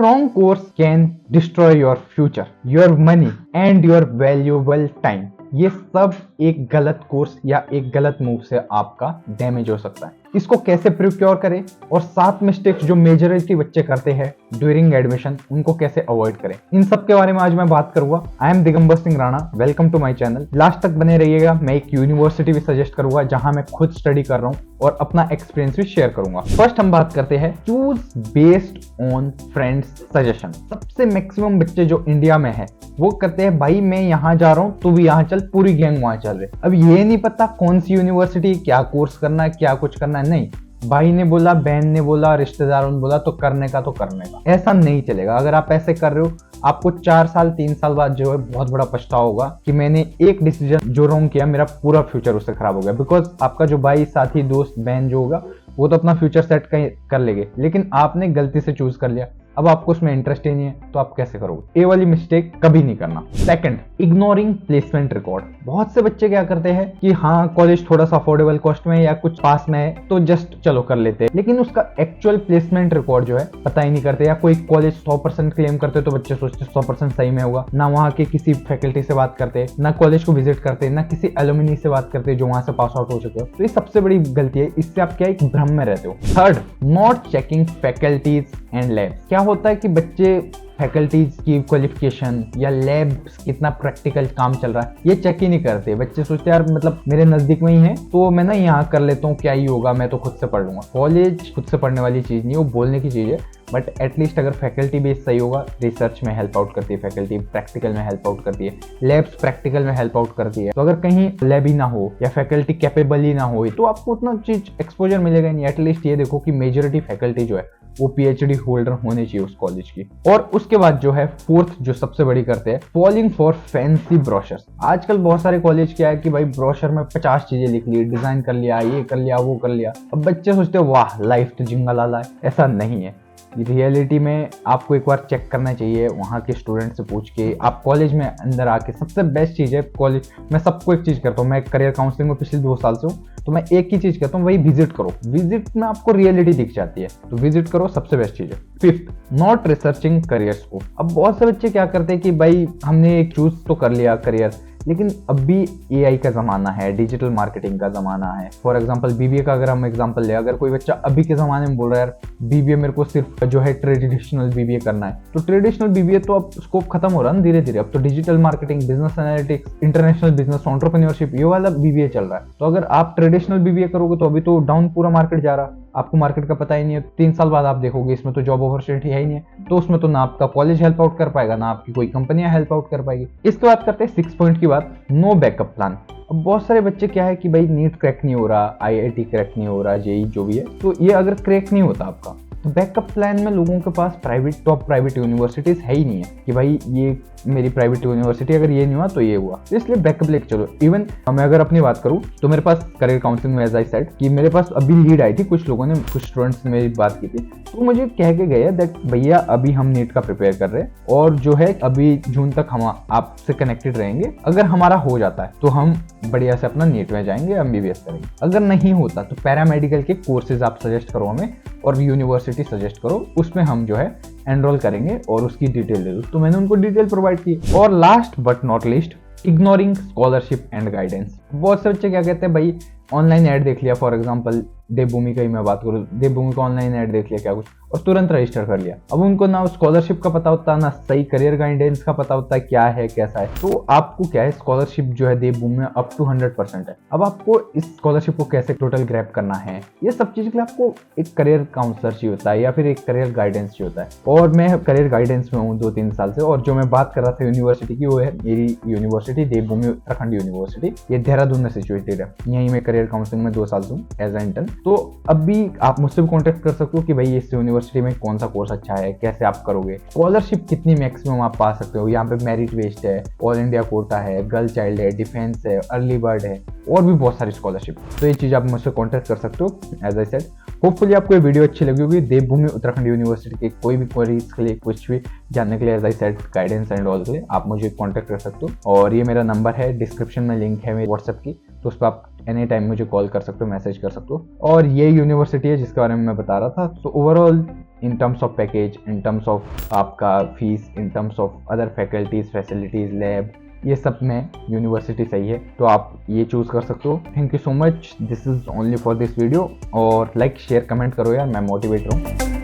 wrong course can destroy your future, your money and your valuable time. ये सब एक गलत कोर्स या एक गलत मूव से आपका डैमेज हो सकता है। इसको कैसे प्रिक्योर करें और 7 मिस्टेक्स जो मेजॉरिटी बच्चे करते हैं ड्यूरिंग एडमिशन, उनको कैसे अवॉइड करें, इन सब के बारे में आज मैं बात करूंगा। I am Digambar Singh Rana, welcome to my channel. Last तक बने रहिएगा। मैं एक यूनिवर्सिटी भी सजेस्ट करूंगा जहां मैं खुद स्टडी कर रहा हूं और अपना एक्सपीरियंस भी शेयर करूंगा। फर्स्ट हम बात करते हैं choose based on friends suggestion. सबसे मैक्सिमम बच्चे जो इंडिया में है वो करते हैं, भाई मैं यहाँ जा रहा हूँ तू भी यहाँ चल, पूरी गैंग वहां चल रही। अब ये नहीं पता कौन सी यूनिवर्सिटी, क्या कोर्स करना है, क्या कुछ करना है। नहीं, भाई ने बोला, बहन ने बोला, रिश्तेदारों ने बोला तो करने का। ऐसा नहीं चलेगा। अगर आप ऐसे कर रहे हो, आपको 4 साल 3 साल बाद जो है बहुत बड़ा पछतावा होगा कि मैंने एक डिसीजन जो रॉन्ग किया, मेरा पूरा फ्यूचर उससे खराब हो गया। बिकॉज आपका जो भाई, साथी, दोस्त, बहन जो होगा वो तो अपना फ्यूचर सेट कर लेंगे, लेकिन आपने गलती से चूज कर लिया, अब आपको उसमें इंटरेस्ट ही नहीं है, तो आप कैसे करोगे? ये वाली मिस्टेक कभी नहीं करना। Second, ignoring placement record. बहुत से बच्चे क्या करते हैं कि हाँ कॉलेज थोड़ा सा अफोर्डेबल कॉस्ट में है या कुछ पास में है तो जस्ट चलो कर लेते हैं, लेकिन उसका एक्चुअल प्लेसमेंट रिकॉर्ड जो है पता ही नहीं करते। या कोई कॉलेज 100% क्लेम करते तो बच्चे सोचते 100% सही में होगा, ना वहाँ के किसी फैकल्टी से बात करते, ना कॉलेज को विजिट करते, ना किसी एलुमनी से बात करते जो वहां से पास आउट हो चुके हो। तो ये सबसे बड़ी गलती है, इससे आप क्या एक भ्रम में रहते हो। Third, not checking faculties and labs. क्या होता है कि बच्चे फैकल्टीज की क्वालिफिकेशन या लैब कितना प्रैक्टिकल काम चल रहा है ये चेक ही नहीं करते। बच्चे सोचते यार मतलब मेरे नजदीक में ही है तो मैं ना यहाँ कर लेता हूँ, क्या ही होगा, मैं तो खुद से पढ़ लूंगा। कॉलेज खुद से पढ़ने वाली चीज नहीं, वो बोलने की चीज है। बट एटलीस्ट अगर फैकल्टी बेस सही होगा, रिसर्च में हेल्प आउट करती है फैकल्टी, प्रैक्टिकल में हेल्प आउट करती है, लैब्स प्रैक्टिकल में हेल्प आउट करती है। तो अगर कहीं लैब ही ना हो या फैकल्टी कैपेबल ही ना हो तो आपको उतना चीज एक्सपोजर मिलेगा नहीं। एटलीस्ट ये देखो कि मेजॉरिटी फैकल्टी जो है वो पीएचडी होल्डर होने चाहिए उस कॉलेज की। और उसके बाद जो है फोर्थ, जो सबसे बड़ी करते हैं, फॉलिंग फॉर फैंसी ब्रोशर्स। आजकल बहुत सारे कॉलेज क्या है कि भाई ब्रोशर में 50 चीजें लिख ली, डिजाइन कर लिया, ये कर लिया, वो कर लिया। अब बच्चे सोचते हैं वाह लाइफ तो जिंगलाला है। ऐसा नहीं है। रियलिटी में आपको एक बार चेक करना चाहिए वहाँ के स्टूडेंट से पूछ के। आप कॉलेज में अंदर आके, सबसे बेस्ट चीज़ है कॉलेज, मैं सबको एक चीज़ करता हूँ, मैं करियर काउंसलिंग में पिछले 2 साल से हूँ, तो मैं एक ही चीज़ कहता हूँ, वही विजिट करो। विजिट में आपको रियलिटी दिख जाती है, तो विजिट करो, सबसे बेस्ट चीज़ है। Fifth, not researching career scope. अब बहुत से बच्चे क्या करते हैं कि भाई हमने एक चूज तो कर लिया करियर, लेकिन अब भी एआई का ज़माना है, डिजिटल मार्केटिंग का ज़माना है। फॉर एग्जांपल बीबीए का अगर हम एग्जांपल ले, अगर कोई बच्चा अभी के ज़माने में बोल रहा है यार बीबीए मेरे को सिर्फ जो है ट्रेडिशनल बीबीए करना है, तो ट्रेडिशनल बीबीए तो अब स्कोप खत्म हो रहा है धीरे धीरे। अब तो digital marketing, business analytics, international business, entrepreneurship, ये वाला बीबीए चल रहा है। तो अगर आप ट्रेडिशनल बीबीए करोगे तो अभी तो डाउन पूरा मार्केट जा रहा है, आपको मार्केट का पता ही नहीं है। 3 साल बाद आप देखोगे इसमें तो जॉब अपॉर्चुनिटी है ही नहीं है, तो उसमें तो ना आपका कॉलेज हेल्प आउट कर पाएगा, ना आपकी कोई कंपनियां हेल्प आउट कर पाएगी। इसके बाद करते हैं 6 पॉइंट की बात, नो बैकअप प्लान। अब बहुत सारे बच्चे क्या है कि भाई नीट क्रैक नहीं हो रहा, आईआईटी क्रैक नहीं हो रहा, जेई जो भी है, तो ये अगर क्रैक नहीं होता आपका, तो बैकअप प्लान में लोगों के पास टॉप प्राइवेट यूनिवर्सिटीज है ही नहीं है कि भाई ये मेरी प्राइवेट यूनिवर्सिटी, अगर ये नहीं हुआ तो ये हुआ, इसलिए बैकअप लेके चलो। इवन मैं अगर अपनी बात करूं तो मेरे पास करियर काउंसलिंग में एज आई सेड कि मेरे पास अभी लीड आई थी, कुछ लोगों ने, कुछ स्टूडेंट्स ने मेरी बात की थी, तो मुझे कह के गए दैट भैया अभी हम नीट का प्रिपेयर कर रहे हैं और जो है अभी जून तक हम आपसे कनेक्टेड रहेंगे, अगर हमारा हो जाता है तो हम बढ़िया से अपना नीट में जाएंगे, एमबीबीएस करेंगे। अगर नहीं होता तो पैरामेडिकल के कोर्सेज आप सजेस्ट करो हमें और यूनिवर्सिटी सजेस्ट करो, उसमें हम जो है एनरोल करेंगे और उसकी डिटेल दे दो। तो मैंने उनको डिटेल प्रोवाइड की। और last but not least, ignoring scholarship and guidance. बहुत से बच्चे क्या कहते हैं, भाई ऑनलाइन ऐड देख लिया, फॉर एग्जांपल देवभूमि का ही मैं बात करूँ, देवभूमि का ऑनलाइन ऐड देख लिया क्या कुछ और तुरंत रजिस्टर कर लिया। अब उनको ना स्कॉलरशिप का पता होता, ना सही करियर गाइडेंस का पता होता क्या है कैसा है। तो आपको क्या है, स्कॉलरशिप जो है देवभूमि में अप टू 100% है। अब आपको इस स्कॉलरशिप को कैसे टोटल ग्रैब करना है, ये सब चीज के लिए आपको एक करियर काउंसलर चाहिए होता है या फिर एक करियर गाइडेंस चाहिए होता है। और मैं करियर गाइडेंस में हूँ 2-3 साल से, और जो मैं बात कर रहा था यूनिवर्सिटी की, वो है मेरी यूनिवर्सिटी देवभूमि उत्तराखंड यूनिवर्सिटी, ये देहरादून में सिचुएटेड है। यहीं मैं करियर काउंसलिंग में 2 साल से हूँ एज ए इंटर्न। तो अब भी आप मुझसे भी कॉन्टेक्ट कर सकते हो कि भाई इस यूनिवर्सिटी में कौन सा कोर्स अच्छा है, कैसे आप करोगे, स्कॉलरशिप कितनी मैक्सिमम आप पा सकते हो। यहाँ पे मेरिट बेस्ड है, ऑल इंडिया कोटा है, गर्ल चाइल्ड है, डिफेंस है, अर्ली बर्ड है और भी बहुत सारी स्कॉलरशिप। तो ये चीज आप मुझसे कॉन्टेक्ट कर सकते हो एज आई सेड। होपफुली आपको ये वीडियो अच्छी लगी होगी। देवभूमि उत्तराखंड यूनिवर्सिटी के कोई भी क्वेरीज के लिए, कुछ भी जानने के लिए, as I said, guidance and all के लिए आप मुझे कॉन्टेक्ट कर सकते हो। और ये मेरा नंबर है, डिस्क्रिप्शन में लिंक है मेरे व्हाट्सएप की, तो उस पर आप एनी टाइम मुझे कॉल कर सकते हो, मैसेज कर सकते हो। और ये यूनिवर्सिटी है जिसके बारे में मैं बता रहा था। तो overall in terms of package, in terms of आपका fees, in terms of other faculties, facilities, lab, ये सब में यूनिवर्सिटी सही है, तो आप ये चूज कर सकते हो। Thank you so much, this is only for this video. और लाइक शेयर कमेंट करो यार, मैं मोटिवेट रहूँ।